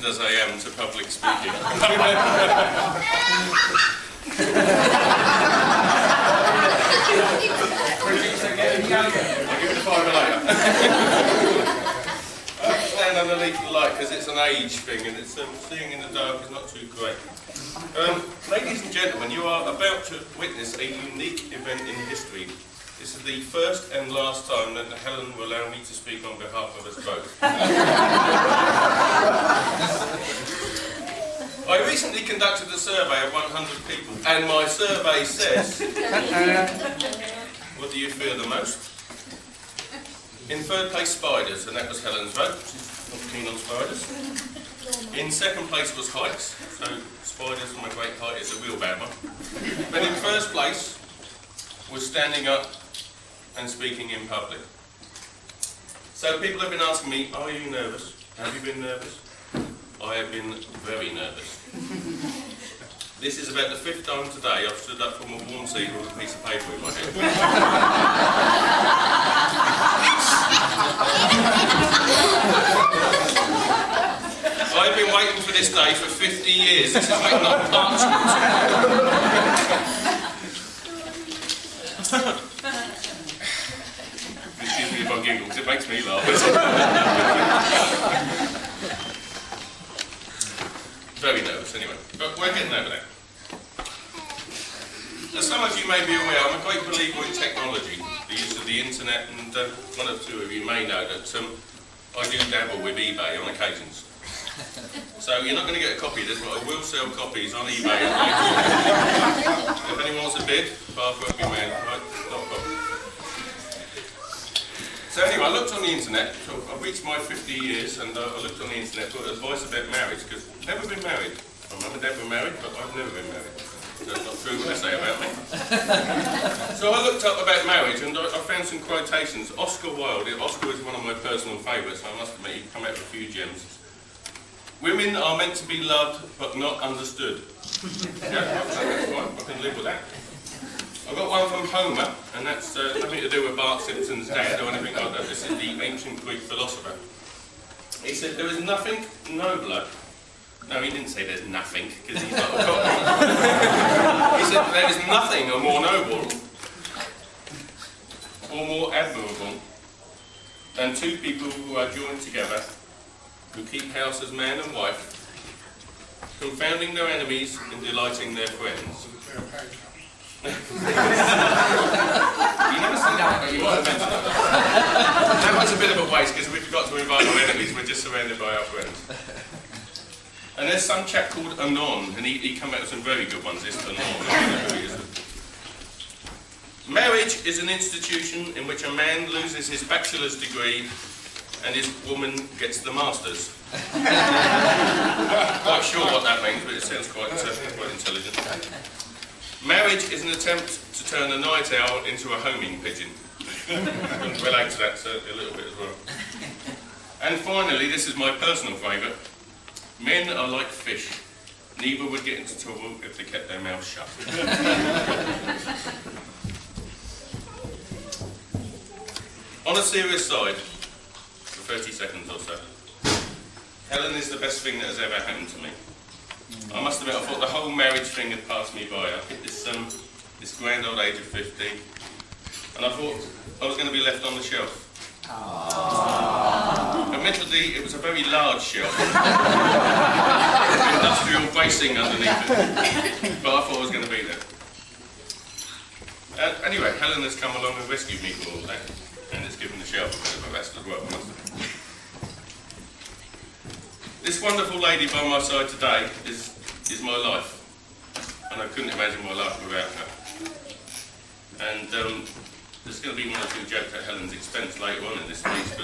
hardened as I am to public speaking. I'll give it a fiver later. I stand underneath the light because it's an age thing and it's seeing in the dark is not too great. Ladies and gentlemen, you are about to witness a unique event in history. This is the first and last time that Helen will allow me to speak on behalf of us both. I recently conducted a survey of 100 people, and my survey says, what do you fear the most? In third place, spiders, and that was Helen's vote. She's not keen on spiders. In second place was heights, so spiders, my great height, is a real bad one. But in first place was standing up and speaking in public. So people have been asking me, are you nervous? Have you been nervous? I have been very nervous. This is about the 5th time today I've stood up from a warm seat with a piece of paper in my head. I've been waiting for this day for 50 years. This is written on parchment. Excuse me if I giggle, because it makes me laugh. Very nervous, anyway. But we're getting over that. As some of you may be aware, I'm a great believer in technology, the use of the internet, and one or two of you may know that I do dabble with eBay on occasions. So you're not going to get a copy of this, but I will sell copies on eBay. If anyone wants a bid, Bath won't be around, right? Not a problem. So anyway, I looked on the internet. I've reached my 50 years, and I looked on the internet for advice about marriage, because I've never been married. My mum and dad were married, but I've never been married. That's not true what they say about me. So I looked up about marriage, and I found some quotations. Oscar Wilde. Oscar is one of my personal favourites, so I must admit he's come out with a few gems. Women are meant to be loved, but not understood. Yeah, that's fine. I can live with that. I've got one from Homer, and that's nothing to do with Bart Simpson's dad or anything like that. This is the ancient Greek philosopher. He said, there is nothing nobler. No, he didn't say there's nothing, because he's not a cop. He said there is nothing more noble or more admirable than two people who are joined together, who keep house as man and wife, confounding their enemies and delighting their friends. You never said that, but you might have mentioned that. That was a bit of a waste, because we forgot to invite our enemies, we're just surrounded by our friends. And there's some chap called Anon, and he came out with some very good ones, this Anon. Marriage is an institution in which a man loses his bachelor's degree and his woman gets the master's. Quite sure what that means, but it sounds quite intelligent. Marriage is an attempt to turn a night owl into a homing pigeon. I can relate to that a little bit as well. And finally, this is my personal favourite. Men are like fish. Neither would get into trouble if they kept their mouths shut. On a serious side, for 30 seconds or so, Helen is the best thing that has ever happened to me. I must admit, I thought the whole marriage thing had passed me by. I hit this grand old age of 50, and I thought I was going to be left on the shelf. Admittedly, it was a very large shelf, industrial bracing underneath it, but I thought I was going to be there. Anyway, Helen has come along and rescued me from all that, and it's given the shelf a bit of a rest as well, I must admit. This wonderful lady by my side today is my life, and I couldn't imagine my life without her. And there's going to be one or two jokes at Helen's expense later on in this speech,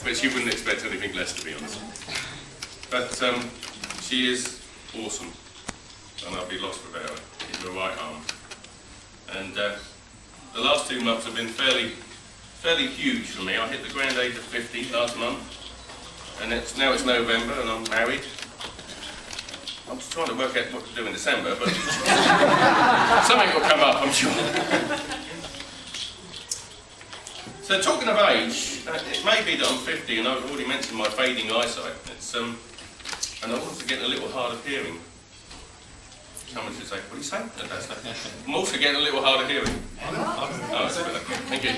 but she wouldn't expect anything less, to be honest. But she is awesome, and I'll be lost without her. She's my right arm. And the last 2 months have been fairly huge for me. I hit the grand age of 50 last month, and now it's November and I'm married. I'm just trying to work out what to do in December, but something will come up, I'm sure. So talking of age, it may be that I'm 50 and I've already mentioned my fading eyesight. And I'm also getting a little hard of hearing. Someone should say, what do you say? I'm also getting a little hard of hearing. Oh, that's better. Thank you.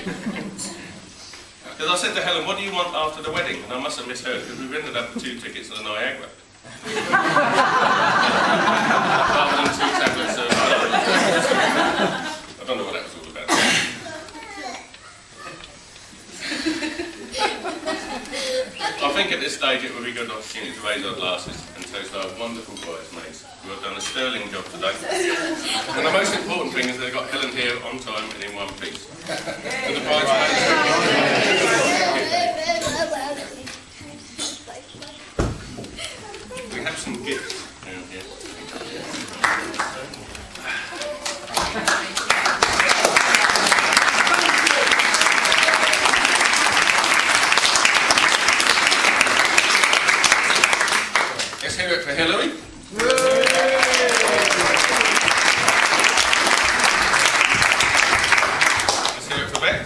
Because I said to Helen, what do you want after the wedding? And I must have misheard, because we've ended up with 2 tickets to the Niagara. Rather than 2 tablets of... I don't know what that was all about. I think at this stage it would be a good opportunity to raise our glasses and toast our wonderful bridesmaids who have done a sterling job today. And the most important thing is they've got Helen here on time and in one piece. And the bridesmaids... We have some gifts down here. Let's hear it for Hillary. Let's hear it for Bex.